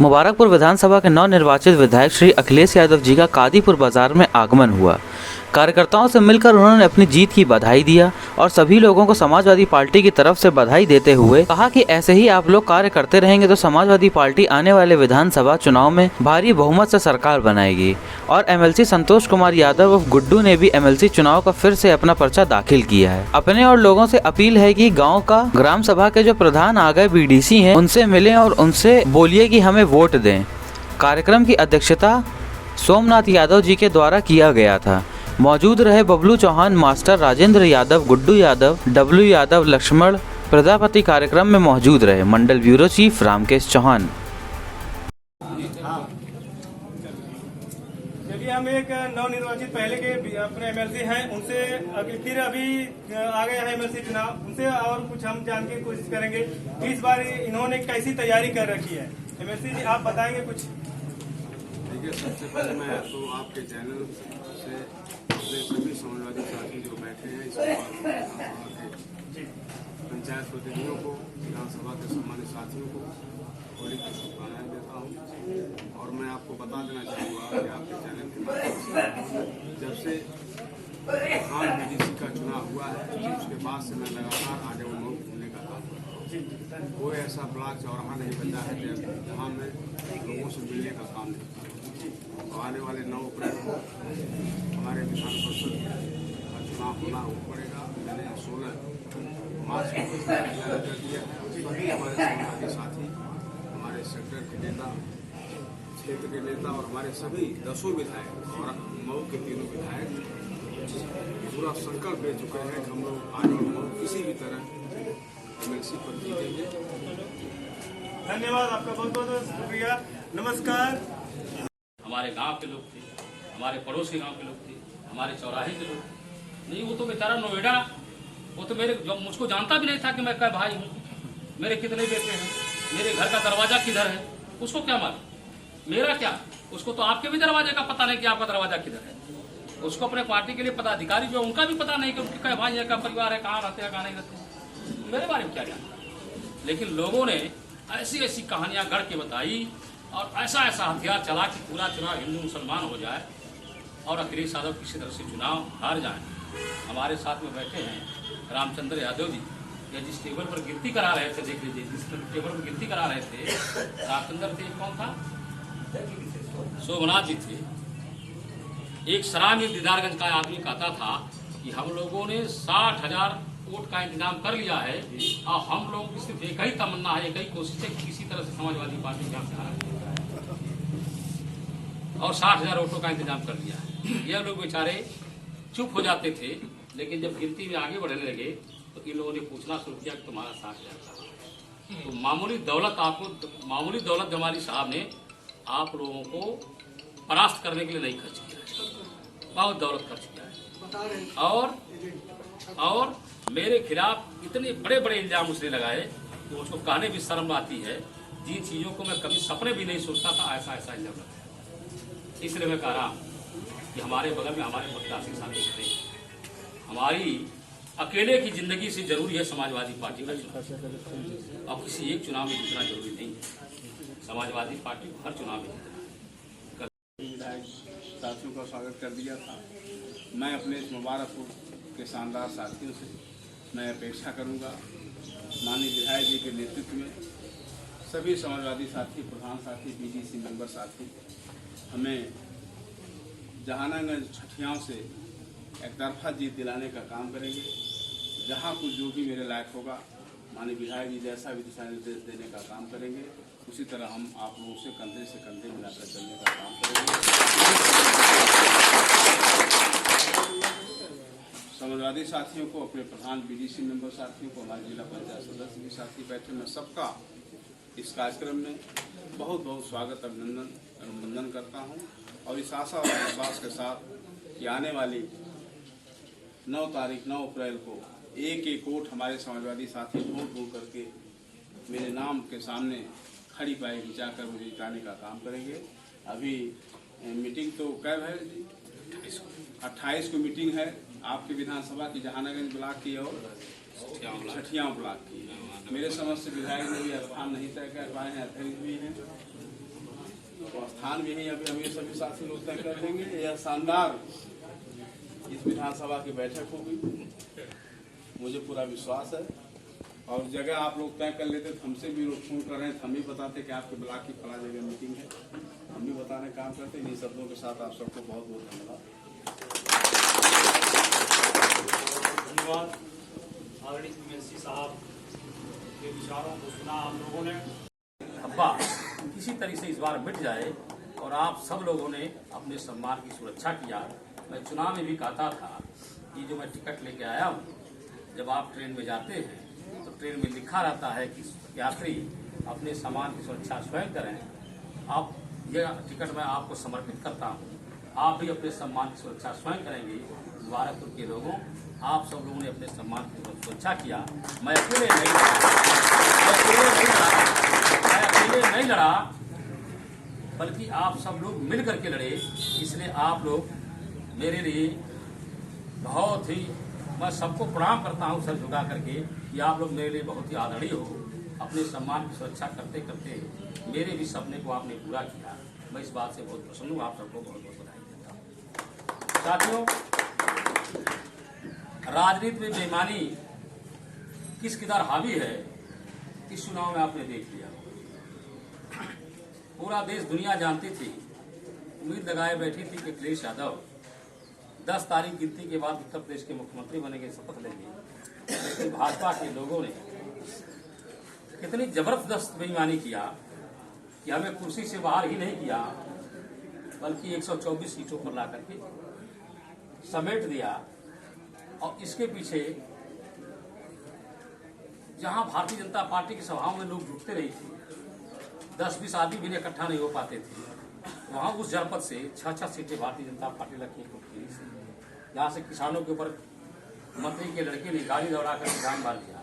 मुबारकपुर विधानसभा के नवनिर्वाचित विधायक श्री अखिलेश यादव जी का कादीपुर बाजार में आगमन हुआ। कार्यकर्ताओं से मिलकर उन्होंने अपनी जीत की बधाई दिया और सभी लोगों को समाजवादी पार्टी की तरफ से बधाई देते हुए कहा कि ऐसे ही आप लोग कार्य करते रहेंगे तो समाजवादी पार्टी आने वाले विधानसभा चुनाव में भारी बहुमत से सरकार बनाएगी। और एमएलसी संतोष कुमार यादव और गुड्डू ने भी एमएलसी चुनाव का फिर से अपना पर्चा दाखिल किया है। अपने और लोगों से अपील है कि गाँव का ग्राम सभा के जो प्रधान आ गए बीडीसी हैं उनसे मिलें और उनसे बोलिए कि हमें वोट दें। कार्यक्रम की अध्यक्षता सोमनाथ यादव जी के द्वारा किया गया था। मौजूद रहे बबलू चौहान, मास्टर राजेंद्र यादव, गुड्डू यादव, डब्लू यादव, लक्ष्मण प्रजापति कार्यक्रम में मौजूद रहे। मंडल ब्यूरो चीफ रामकेश चौहान। चलिए, हम एक नवनिर्वाचित पहले के अपने एमएलसी हैं, उनसे फिर अभी आ गया है एमएलसी चुनाव, उनसे और कुछ हम जानने की कोशिश करेंगे इस बार इन्होंने कैसी तैयारी कर रखी है। एमएलसी जी, आप बताएंगे कुछ? देखिए, सबसे पहले मैं तो आपके चैनल से अपने सभी समाजवादी साथी जो बैठे हैं इस पंचायत प्रतिनिधियों को, विधानसभा के सम्मानित साथियों को होली की शुभकामनाएं देता हूं। और मैं आपको बता देना चाहूँगा कि आपके चैनल के माध्यम से जब से प्रधान बीडीसी का चुनाव हुआ है उसके बाद से मैं लगातार आगे उन्मुख घूमने का काम करता हूँ। कोई ऐसा ब्लॉक चौराहा नहीं बचा है जहाँ मैं लोगों से मिलने का काम नहीं करता। तो आने वाले 9 अप्रैल को हमारे विधान परिषद का चुनाव होना पड़ेगा। मैंने 16 मार्च को ऐलान कर दिया। सभी हमारे समाजवादी साथी, हमारे सेक्टर के नेता, क्षेत्र के नेता और हमारे सभी 10 विधायक और मऊ के 3 विधायक पूरा संकल्प ले चुके हैं कि हम लोग आगे किसी भी तरह एमएलसी पर जीतेंगे। धन्यवाद, आपका बहुत बहुत शुक्रिया। नमस्कार। हमारे गांव के लोग थे, हमारे पड़ोस के गांव के लोग थे, हमारे चौराहे के लोग नहीं। वो तो बेचारा नोएडा, वो तो मुझको जानता भी नहीं था कि मैं क्या भाई हूँ, मेरे कितने बेटे हैं, मेरे घर का दरवाजा किधर है, उसको क्या मालूम? मेरा क्या, उसको तो आपके भी दरवाजे का पता नहीं कि आपका दरवाजा किधर है। उसको अपने पार्टी के लिए पदाधिकारी जो उनका भी पता नहीं कि उनके क्या भाई है, क्या परिवार है, कहाँ रहते हैं, कहाँ नहीं रहते, मेरे बारे में क्या जानता। लेकिन लोगों ने ऐसी ऐसी कहानियां गढ़ के बताई और ऐसा ऐसा हथियार चला कि पूरा चुनाव हिंदू मुसलमान हो जाए और अखिलेश यादव किसी तरह से चुनाव हार जाए। हमारे साथ में बैठे हैं रामचंद्र यादव जी, या जिस टेबल पर गिनती करा रहे थे, देख लीजिए, जिस टेबल पर गिनती करा रहे थे रामचंद्र थे, कौन था? सोमनाथ जी थे। एक सरामी दीदारगंज का आदमी कहता था कि हम लोगों ने 60,000 वोट का इंतजाम कर लिया है और हम लोगों की सिर्फ एक ही तमन्ना है, एक ही कोशिश है कि किसी तरह से समाजवादी पार्टी यहाँ से हारे और 60,000 वोटों का इंतजाम कर लिया है। ये लोग बेचारे चुप हो जाते थे, लेकिन जब गिनती में आगे बढ़ने लगे तो इन लोगों ने पूछना शुरू किया कि तुम्हारा 60,000 का। तो मामूली दौलत जमाली साहब ने आप लोगों को परास्त करने के लिए नहीं खर्च किया है, बहुत दौलत खर्च किया है। और मेरे खिलाफ इतने बड़े बड़े इल्जाम उसने लगाए कि उसको कहने भी शर्म आती है। जिन चीज़ों को मैं कभी सपने भी नहीं सोचता था, ऐसा ऐसा इल्जाम लगाया। इसलिए मैं कह रहा हूँ कि हमारे बगल में हमारे प्रत्याशी साथी खड़े, हमारी अकेले की जिंदगी से जरूरी है समाजवादी पार्टी का चुनाव, और किसी एक चुनाव में जीतना जरूरी नहीं है। समाजवादी पार्टी को हर चुनाव में जीतना। विधायक साथियों का स्वागत कर दिया था। मैं अपने इस मुबारकपुर के शानदार साथियों से मैं अपेक्षा करूंगा माननीय विधायक जी के नेतृत्व में सभी समाजवादी साथी, प्रधान साथी, बीडीसी मेंबर साथी हमें जहानागंज छठियाओं से एक तरफा जीत दिलाने का काम करेंगे। जहां कुछ जो भी मेरे लायक होगा माननीय विधायक जी जैसा भी दिशा निर्देश देने का काम करेंगे, उसी तरह हम आप लोगों से कंधे मिलाकर चलने का काम करेंगे। समाजवादी साथियों को, अपने प्रधान बीडीसी मेंबर साथियों को, हमारे जिला पंचायत सदस्य भी साथी बैठे, मैं सबका इस कार्यक्रम में बहुत बहुत स्वागत, अभिनंदन करता हूं। और इस आशा और विश्वास के साथ कि आने वाली 9 अप्रैल को एक एक वोट हमारे समाजवादी साथी ढूंढ करके मेरे नाम के सामने खड़ी पाई बिछाकर मुझे जिताने का काम करेंगे। अभी मीटिंग तो कब है जी? 28 को मीटिंग है आपकी विधानसभा की, जहानागंज ब्लॉक की और छठियां ब्लॉक की। मेरे समझ से विधायक ने भी स्थान नहीं तय कर पाए हैं, अध्यक्ष भी हैं। तो स्थान भी यही अभी हम ये सभी साथी लोग तय कर लेंगे। यह शानदार इस विधानसभा की बैठक होगी, मुझे पूरा विश्वास है। और जगह आप लोग तय कर लेते तो हमसे भी लोग फोन कर रहे हैं, हम भी बताते कि आपके ब्लॉक की फला जगह मीटिंग है, हम भी बताने काम करते। इन शब्दों के साथ आप सबको बहुत बहुत धन्यवाद। धन्यवाद आदरणीय एमएलसी साहब के विचारों को सुना आप लोगों ने। धब्बा किसी तरह से इस बार मिट जाए और आप सब लोगों ने अपने सम्मान की सुरक्षा किया। मैं चुनाव में भी कहता था कि जो मैं टिकट लेके आया हूँ, जब आप ट्रेन में जाते हैं तो ट्रेन में लिखा रहता है कि यात्री अपने सामान की सुरक्षा स्वयं करें। आप यह टिकट मैं आपको समर्पित करता हूँ, आप भी अपने सम्मान की सुरक्षा स्वयं करेंगे। मुबारकपुर के लोगों, आप सब लोगों ने अपने सम्मान की सुरक्षा किया। मैं अकेले नहीं लड़ा, बल्कि आप सब लोग मिल करके लड़े। इसलिए आप लोग मेरे लिए बहुत ही, मैं सबको प्रणाम करता हूँ सर झुका करके, कि आप लोग मेरे लिए बहुत ही आदरणीय हो। अपने सम्मान की सुरक्षा करते करते मेरे भी सपने को आपने पूरा किया। मैं इस बात से बहुत प्रसन्न हूँ। आप सबको बहुत बहुत बधाई देता हूँ। साथियों, राजनीति में बेईमानी किस किधर हावी है, इस चुनाव में आपने देख लिया। पूरा देश दुनिया जानती थी, उम्मीद लगाए बैठी थी कि अखिलेश यादव 10 तारीख गिनती के बाद उत्तर प्रदेश के मुख्यमंत्री बनेंगे, शपथ लेंगे। लेकिन भाजपा के लोगों ने कितनी जबरदस्त बेईमानी किया कि हमें कुर्सी से बाहर ही नहीं किया, बल्कि 124 सीटों पर ला करके समेट दिया। और इसके पीछे जहां भारतीय जनता पार्टी की सभाओं में लोग जुटते रही थी, 10-20 आदमी भी इकट्ठा नहीं हो पाते थे, वहां उस जनपद से 6-6 सीटें भारतीय जनता पार्टी लखीमपुर से, जहां से किसानों के ऊपर मंत्री के लड़के ने गाड़ी दौड़ा कर किसान मार दिया,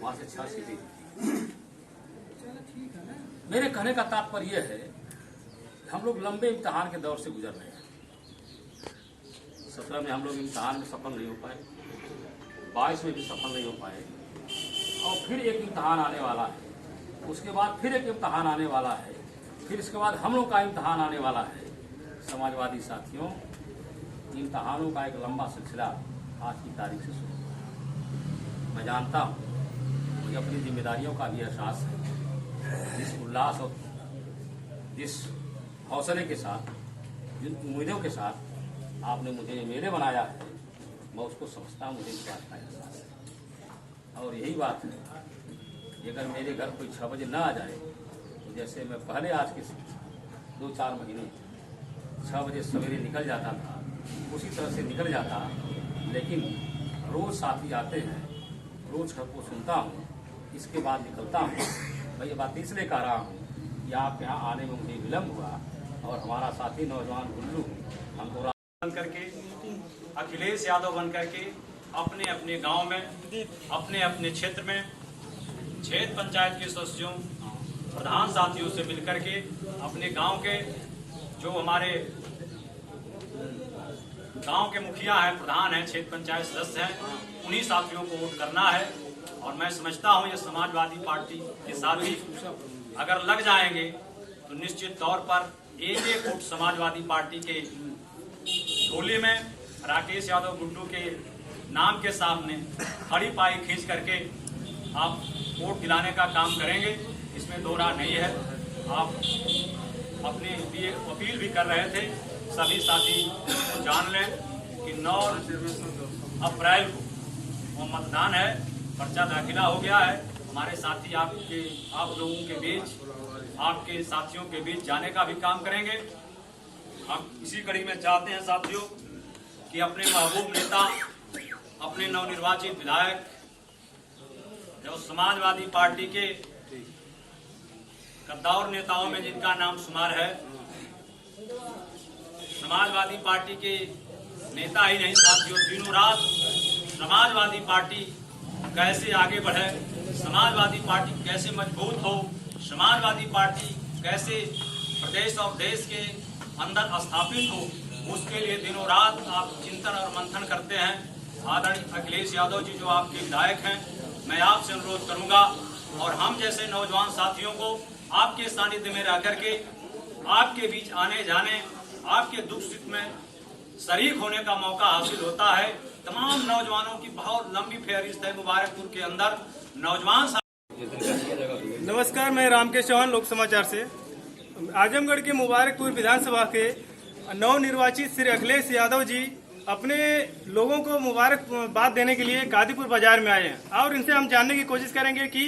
वहां से 6 सीटें जीती। मेरे कहने का तात्पर्य यह है, हम लोग लंबे इम्तिहान के दौर से गुजर रहे हैं। 17 में हम लोग इम्तिहान में सफल नहीं हो पाए, 22 में भी सफल नहीं हो पाए, और फिर एक इम्तिहान आने वाला है, उसके बाद फिर एक इम्तिहान आने वाला है, फिर इसके बाद हम लोग का इम्तिहान आने वाला है। समाजवादी साथियों, इम्तिहानों का एक लंबा सिलसिला आज की तारीख से शुरू हुआ। मैं जानता हूँ, मुझे अपनी जिम्मेदारियों का भी एहसास है। जिस उल्लास और जिस हौसले के साथ, जिन उम्मीदों के साथ आपने मुझे मेले बनाया है, मैं उसको समझता हूँ, मुझे इस बात का एहसास है। और यही बात है कि अगर मेरे घर कोई 6 बजे ना आ जाए, तो जैसे मैं पहले आज के 2-4 महीने 6 बजे सवेरे निकल जाता था, उसी तरह से निकल जाता। लेकिन रोज़ साथी आते हैं, रोज़ खबरों सुनता हूँ, इसके बाद निकलता हूँ। मैं ये बात इसलिए कह रहा हूँ कि आप यहाँ आने में मुझे विलम्ब हुआ, और हमारा साथी नौजवान गुल्लू हमको बन करके, अखिलेश यादव बन करके अपने अपने गांव में, अपने अपने क्षेत्र में, क्षेत्र पंचायत के सदस्यों, प्रधान साथियों से मिलकर के अपने गांव के जो हमारे गांव के मुखिया हैं, प्रधान हैं, क्षेत्र पंचायत सदस्य हैं, उन्हीं साथियों को वोट करना है। और मैं समझता हूं ये समाजवादी पार्टी के साथी अगर लग जाएंगे तो निश्चित तौर पर एक वोट समाजवादी पार्टी के झोले में राकेश यादव गुड्डू के नाम के सामने खड़ी पाई खींच करके आप वोट दिलाने का काम करेंगे, इसमें दो राह नहीं है। आप अपने लिए अपील भी कर रहे थे, सभी साथी को जान लें कि 9 अप्रैल को वो मतदान है, पर्चा दाखिला हो गया है। हमारे साथी आप लोगों के बीच, आपके साथियों के बीच जाने का भी काम करेंगे। हम इसी कड़ी में चाहते हैं साथियों कि अपने महबूब नेता, अपने नवनिर्वाचित विधायक, जो समाजवादी पार्टी के कद्दावर नेताओं में जिनका नाम शुमार है, समाजवादी पार्टी के नेता ही नहीं साथियों, दिनों रात समाजवादी पार्टी कैसे आगे बढ़े, समाजवादी पार्टी कैसे मजबूत हो, समाजवादी पार्टी कैसे प्रदेश और देश के अंदर स्थापित हो, उसके लिए दिनों रात आप चिंतन और मंथन करते हैं। आदरणीय अखिलेश यादव जी जो आपके विधायक हैं, मैं आपसे अनुरोध करूंगा और हम जैसे नौजवान साथियों को आपके सानिध्य में रह करके आपके बीच आने जाने, आपके दुख सुख में शरीक होने का मौका हासिल होता है। तमाम नौजवानों की बहुत लंबी फहरिस्त है मुबारकपुर के अंदर। नौजवान नमस्कार, मैं रामकेश चौहान, लोक समाचार से। आजमगढ़ के मुबारकपुर विधानसभा के नवनिर्वाचित श्री अखिलेश यादव जी अपने लोगों को मुबारकबाद देने के लिए कादीपुर बाजार में आए हैं और इनसे हम जानने की कोशिश करेंगे कि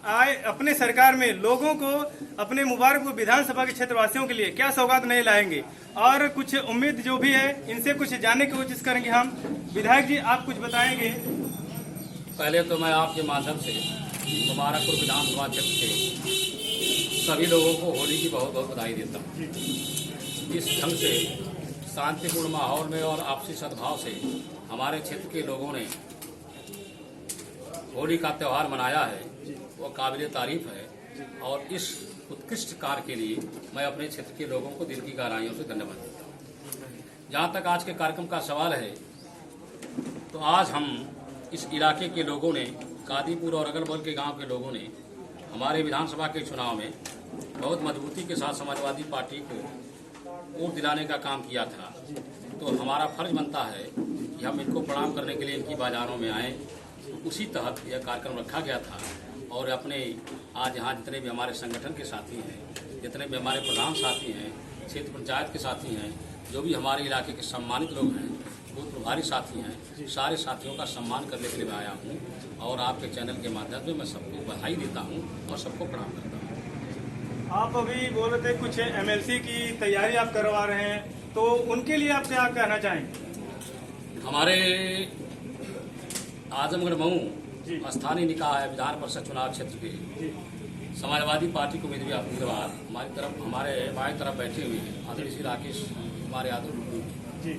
आए अपने सरकार में लोगों को अपने मुबारकपुर विधानसभा के क्षेत्रवासियों के लिए क्या सौगात नहीं लाएंगे और कुछ उम्मीद जो भी है इनसे कुछ जानने की कोशिश करेंगे हम। विधायक जी, आप कुछ बताएंगे? पहले तो मैं आपके माध्यम से मुबारकपुर विधानसभा क्षेत्र के सभी लोगों को होली की बहुत बहुत बधाई देता हूँ। इस ढंग से शांतिपूर्ण माहौल में और आपसी सद्भाव से हमारे क्षेत्र के लोगों ने होली का त्यौहार मनाया है, वो काबिल तारीफ है। और इस उत्कृष्ट कार्य के लिए मैं अपने क्षेत्र के लोगों को दिल की गहराइयों से धन्यवाद देता हूँ। जहाँ तक आज के कार्यक्रम का सवाल है, तो आज हम इस इलाके के लोगों ने, कादीपुर और अगल बगल के गांव के लोगों ने हमारे विधानसभा के चुनाव में बहुत मजबूती के साथ समाजवादी पार्टी को वोट दिलाने का काम किया था। तो हमारा फर्ज बनता है कि हम इनको प्रणाम करने के लिए इनकी बाजारों में आएँ। उसी तहत यह कार्यक्रम रखा गया था। और अपने आज यहाँ जितने भी हमारे संगठन के साथी हैं, जितने भी हमारे प्रधान साथी हैं, क्षेत्र पंचायत के साथी हैं, जो भी हमारे इलाके के सम्मानित लोग हैं, बूथ प्रभारी साथी हैं, सारे साथियों का सम्मान करने के लिए मैं आया हूँ। और आपके चैनल के माध्यम से मैं सबको बधाई देता हूँ और सबको प्रणाम करता हूँ। आप अभी बोल रहे थे कुछ एमएलसी की तैयारी आप करवा रहे हैं, तो उनके लिए आप क्या कहना चाहेंगे? हमारे आजमगढ़ मऊ स्थानीय निकाय विधान परिषद चुनाव क्षेत्र के समाजवादी पार्टी को उम्मीदवार हमारे बाएं तरफ बैठे हुए हैं आदरणीय श्री राकेश कुमार यादव जी।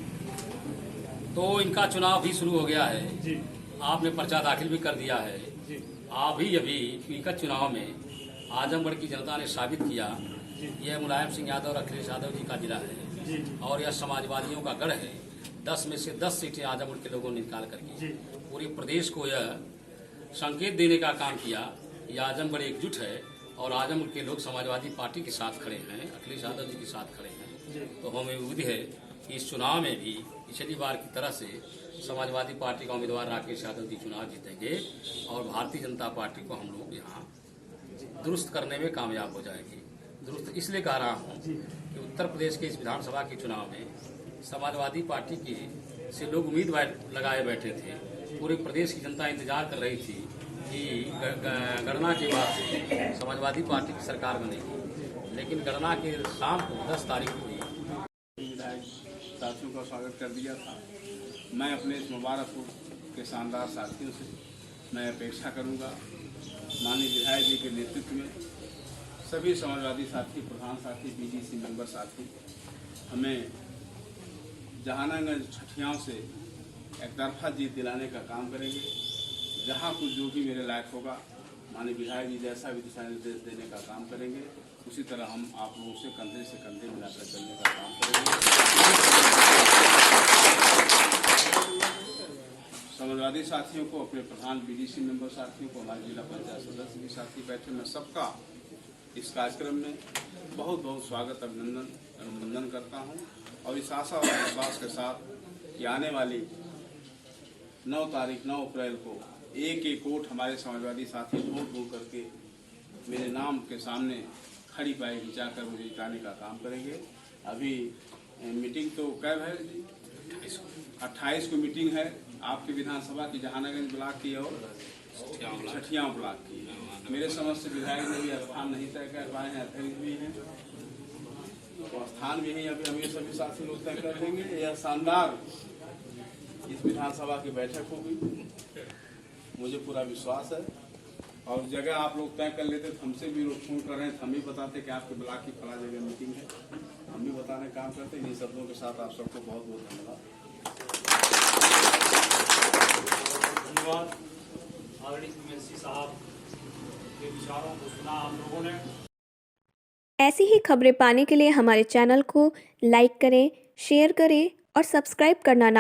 तो इनका चुनाव भी शुरू हो गया है जी। आपने पर्चा दाखिल भी कर दिया है जी। अभी इनका चुनाव में आजमगढ़ की जनता ने साबित किया यह मुलायम सिंह यादव और अखिलेश यादव जी का जिला है जी। और यह समाजवादियों का गढ़ है। 10 में से 10 सीटें आजमगढ़ के लोगों ने निकाल करके पूरे प्रदेश को यह संकेत देने का काम किया। यह आजमगढ़ एकजुट है और आजमगढ़ के लोग समाजवादी पार्टी के साथ खड़े हैं, अखिलेश यादव जी के साथ खड़े हैं। तो हमें उम्मीद है कि इस चुनाव में भी पिछली बार की तरह से समाजवादी पार्टी का उम्मीदवार राकेश यादव जी चुनाव जीतेंगे और भारतीय जनता पार्टी को हम लोग यहाँ दुरुस्त करने में कामयाब हो जाएंगे। दुरुस्त इसलिए कह रहा हूँ कि उत्तर प्रदेश के इस विधानसभा के चुनाव में समाजवादी पार्टी की से लोग उम्मीद लगाए बैठे थे। पूरे प्रदेश की जनता इंतजार कर रही थी कि गणना के बाद से समाजवादी पार्टी की सरकार बनेगी, लेकिन गणना के शाम को 10 तारीख को विधायक साथियों का स्वागत कर दिया था। मैं अपने इस मुबारकपुर के शानदार साथियों से मैं अपेक्षा करूंगा माननीय विधायक जी के नेतृत्व में सभी समाजवादी साथी, प्रधान साथी, बीडीसी मेंबर साथी हमें जहानागंज छठियाओं से एक तरफा जीत दिलाने का काम करेंगे। जहां कुछ जो भी मेरे लायक होगा माननीय विधायक जी जैसा भी दिशा निर्देश देने का काम करेंगे, उसी तरह हम आप लोगों से कंधे मिलाकर चलने का काम करेंगे। समाजवादी साथियों को, अपने प्रधान बीडीसी मेंबर साथियों को, हमारे जिला पंचायत सदस्य भी साथी बैठे, मैं सबका इस कार्यक्रम में बहुत बहुत स्वागत, अभिनंदन करता हूं। और इस आशा और विश्वास के साथ कि आने वाली 9 अप्रैल को एक वोट हमारे समाजवादी साथी वोट करके मेरे नाम के सामने खड़ी पाई जाकर मुझे जिताने का काम करेंगे। अभी मीटिंग तो कब है जी? 28 को मीटिंग है आपकी विधानसभा की जहानागंज ब्लॉक की और छठियां ब्लॉक की। मेरे समझ से विधायक ने भी स्थान नहीं तय कर पाए हैं, अध्यक्ष भी हैं, तो स्थान भी नहीं अभी हम ये सभी साथी लोग तय कर लेंगे। यह शानदार इस विधानसभा की बैठक होगी, मुझे पूरा विश्वास है। और जगह आप लोग तय कर लेते तो हमसे भी लोग फोन कर रहे हैं, हम भी बताते कि आपके ब्लॉक की फला जगह मीटिंग है, हम भी बताने काम करते। इन शब्दों के साथ आप सबको बहुत बहुत धन्यवाद। आदरणीय एमएलसी साहब के विचारों को सुना आप लोगों ने। ऐसी ही खबरें पाने के लिए हमारे चैनल को लाइक करें, शेयर करें और सब्सक्राइब करना ना